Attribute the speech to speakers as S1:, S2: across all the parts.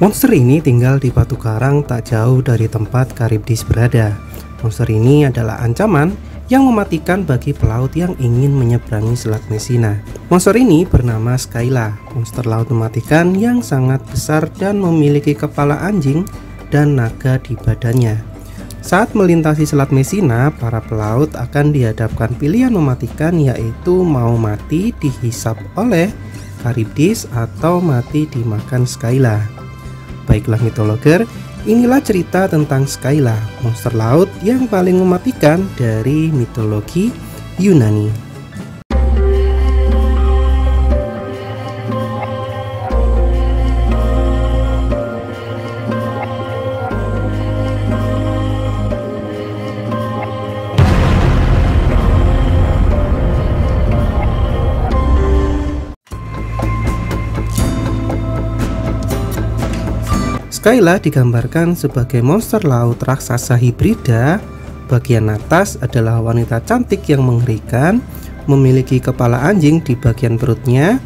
S1: Monster ini tinggal di batu karang tak jauh dari tempat Charybdis berada. Monster ini adalah ancaman yang mematikan bagi pelaut yang ingin menyeberangi Selat Messina. Monster ini bernama Skyla, monster laut mematikan yang sangat besar dan memiliki kepala anjing dan naga di badannya. Saat melintasi Selat Messina, para pelaut akan dihadapkan pilihan mematikan, yaitu mau mati dihisap oleh Charybdis atau mati dimakan Skyla. Baiklah mitologer, inilah cerita tentang Skyla, monster laut yang paling mematikan dari mitologi Yunani. Skyla digambarkan sebagai monster laut raksasa hibrida. Bagian atas adalah wanita cantik yang mengerikan, memiliki kepala anjing di bagian perutnya,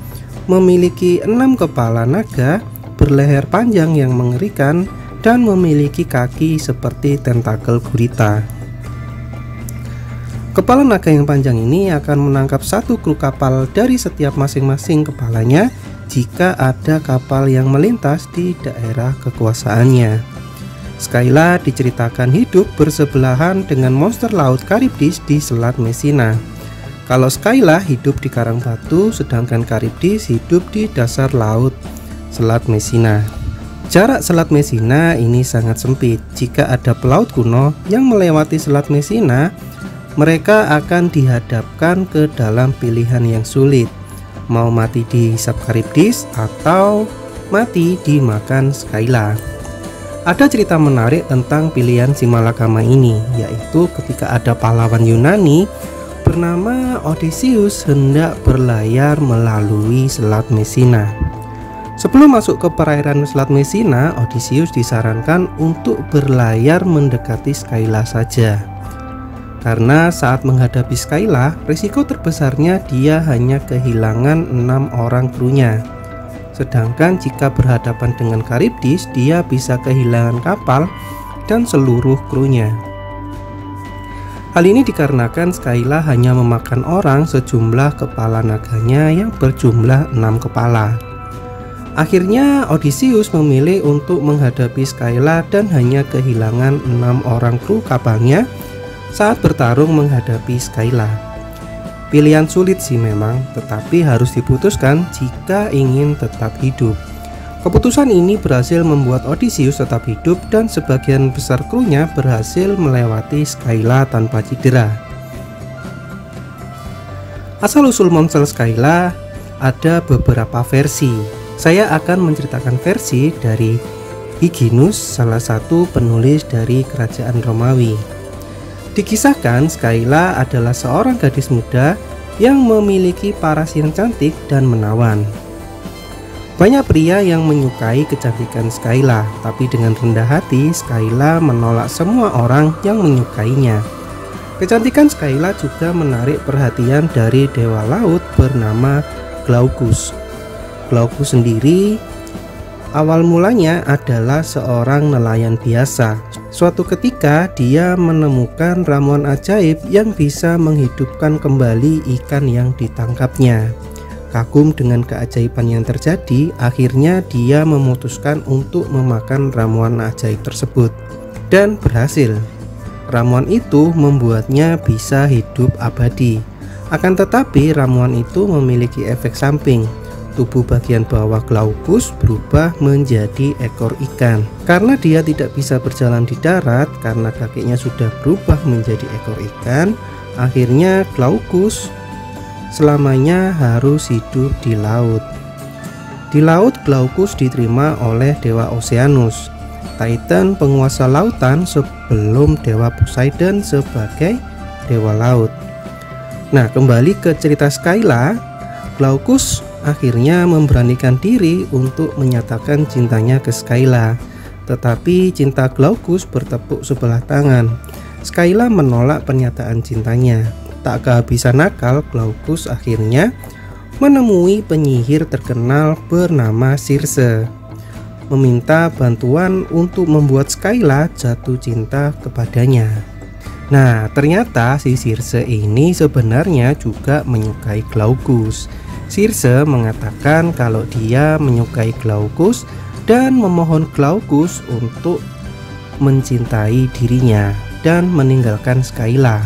S1: memiliki 6 kepala naga, berleher panjang yang mengerikan, dan memiliki kaki seperti tentakel gurita. Kepala naga yang panjang ini akan menangkap satu kru kapal dari setiap masing-masing kepalanya jika ada kapal yang melintas di daerah kekuasaannya. Skyla diceritakan hidup bersebelahan dengan monster laut Charybdis di Selat Messina. Kalau Skyla hidup di karang batu, sedangkan Charybdis hidup di dasar laut Selat Messina. Jarak Selat Messina ini sangat sempit. Jika ada pelaut kuno yang melewati Selat Messina, mereka akan dihadapkan ke dalam pilihan yang sulit, mau mati dihisap Charybdis atau mati dimakan Skyla. Ada cerita menarik tentang pilihan si malakama ini, yaitu ketika ada pahlawan Yunani bernama Odysseus hendak berlayar melalui Selat Messina. Sebelum masuk ke perairan Selat Messina, Odysseus disarankan untuk berlayar mendekati Skyla saja. Karena saat menghadapi Skyla, risiko terbesarnya dia hanya kehilangan 6 orang krunya. Sedangkan jika berhadapan dengan Charybdis, dia bisa kehilangan kapal dan seluruh krunya. Hal ini dikarenakan Skyla hanya memakan orang sejumlah kepala naganya yang berjumlah 6 kepala. Akhirnya Odysseus memilih untuk menghadapi Skyla dan hanya kehilangan 6 orang kru kapalnya saat bertarung menghadapi Skyla. Pilihan sulit sih memang, tetapi harus diputuskan jika ingin tetap hidup. Keputusan ini berhasil membuat Odysseus tetap hidup dan sebagian besar krunya berhasil melewati Skyla tanpa cedera. Asal-usul monster Skyla ada beberapa versi. Saya akan menceritakan versi dari Hyginus, salah satu penulis dari kerajaan Romawi. Dikisahkan Skyla adalah seorang gadis muda yang memiliki paras yang cantik dan menawan. Banyak pria yang menyukai kecantikan Skyla, tapi dengan rendah hati Skyla menolak semua orang yang menyukainya. Kecantikan Skyla juga menarik perhatian dari dewa laut bernama Glaucus. Glaucus sendiri awal mulanya adalah seorang nelayan biasa. Suatu ketika dia menemukan ramuan ajaib yang bisa menghidupkan kembali ikan yang ditangkapnya. Kagum dengan keajaiban yang terjadi, akhirnya dia memutuskan untuk memakan ramuan ajaib tersebut. Dan berhasil. Ramuan itu membuatnya bisa hidup abadi. Akan tetapi ramuan itu memiliki efek samping. Tubuh bagian bawah Glaucus berubah menjadi ekor ikan. Karena dia tidak bisa berjalan di darat karena kakinya sudah berubah menjadi ekor ikan, akhirnya Glaucus selamanya harus hidup di laut. Di laut, Glaucus diterima oleh dewa Oceanus, Titan penguasa lautan sebelum dewa Poseidon sebagai dewa laut. Nah, kembali ke cerita Skyla, Glaucus akhirnya memberanikan diri untuk menyatakan cintanya ke Skyla. Tetapi cinta Glaucus bertepuk sebelah tangan. Skyla menolak pernyataan cintanya. Tak kehabisan akal, Glaucus akhirnya menemui penyihir terkenal bernama Circe. meminta bantuan untuk membuat Skyla jatuh cinta kepadanya. Nah, ternyata si Circe ini sebenarnya juga menyukai Glaucus. Circe mengatakan kalau dia menyukai Glaucus dan memohon Glaucus untuk mencintai dirinya dan meninggalkan Skyla.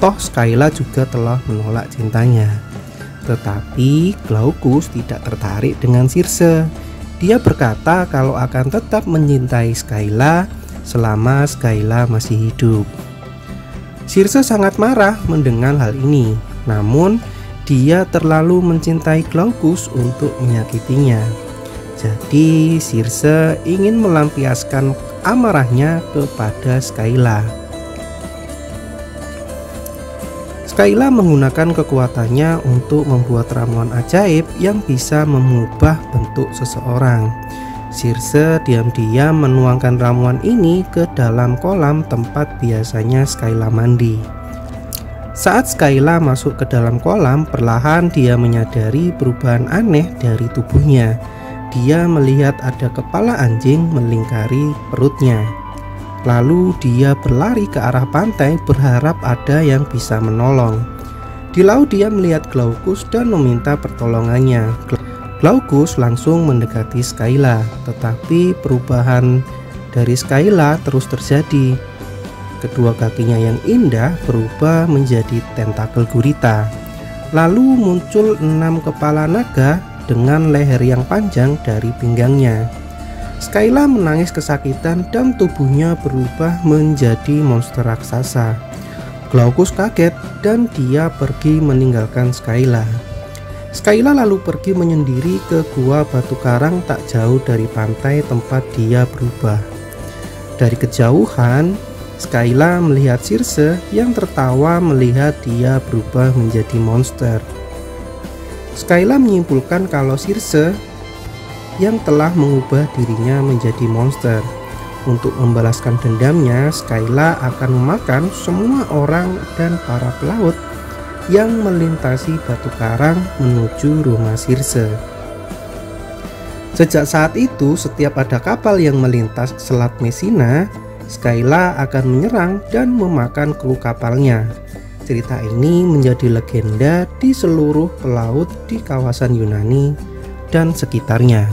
S1: Toh Skyla juga telah menolak cintanya. Tetapi Glaucus tidak tertarik dengan Circe. Dia berkata kalau akan tetap mencintai Skyla selama Skyla masih hidup. Circe sangat marah mendengar hal ini, namun dia terlalu mencintai Glaucus untuk menyakitinya. Jadi Circe ingin melampiaskan amarahnya kepada Skyla. Skyla menggunakan kekuatannya untuk membuat ramuan ajaib yang bisa mengubah bentuk seseorang. Circe diam-diam menuangkan ramuan ini ke dalam kolam tempat biasanya Skyla mandi. Saat Skyla masuk ke dalam kolam, perlahan dia menyadari perubahan aneh dari tubuhnya. Dia melihat ada kepala anjing melingkari perutnya. Lalu dia berlari ke arah pantai berharap ada yang bisa menolong. Di laut dia melihat Glaucus dan meminta pertolongannya. Glaucus langsung mendekati Skyla, tetapi perubahan dari Skyla terus terjadi. Kedua kakinya yang indah berubah menjadi tentakel gurita. Lalu muncul 6 kepala naga dengan leher yang panjang dari pinggangnya. Skyla menangis kesakitan dan tubuhnya berubah menjadi monster raksasa. Glaucus kaget dan dia pergi meninggalkan Skyla. Skyla lalu pergi menyendiri ke gua batu karang tak jauh dari pantai tempat dia berubah. Dari kejauhan, Skyla melihat Circe yang tertawa melihat dia berubah menjadi monster. Skyla menyimpulkan kalau Circe yang telah mengubah dirinya menjadi monster. Untuk membalaskan dendamnya, Skyla akan memakan semua orang dan para pelaut yang melintasi batu karang menuju rumah Circe. Sejak saat itu, setiap ada kapal yang melintas Selat Messina, Skyla akan menyerang dan memakan kru kapalnya. Cerita ini menjadi legenda di seluruh pelaut di kawasan Yunani dan sekitarnya.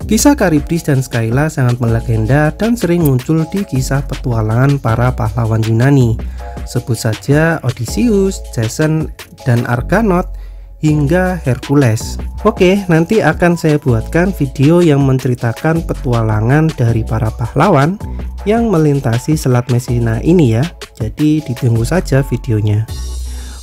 S1: Kisah Charybdis dan Skyla sangat melegenda dan sering muncul di kisah petualangan para pahlawan Yunani. Sebut saja Odysseus, Jason, dan Argonaut hingga Hercules. Oke, nanti akan saya buatkan video yang menceritakan petualangan dari para pahlawan yang melintasi Selat Messina ini ya. Jadi ditunggu saja videonya.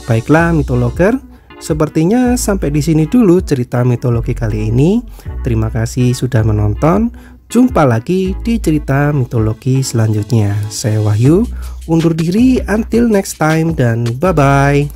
S1: Baiklah mitologer, sepertinya sampai di sini dulu cerita mitologi kali ini. Terima kasih sudah menonton. Jumpa lagi di cerita mitologi selanjutnya. Saya Wahyu, undur diri until next time dan bye-bye.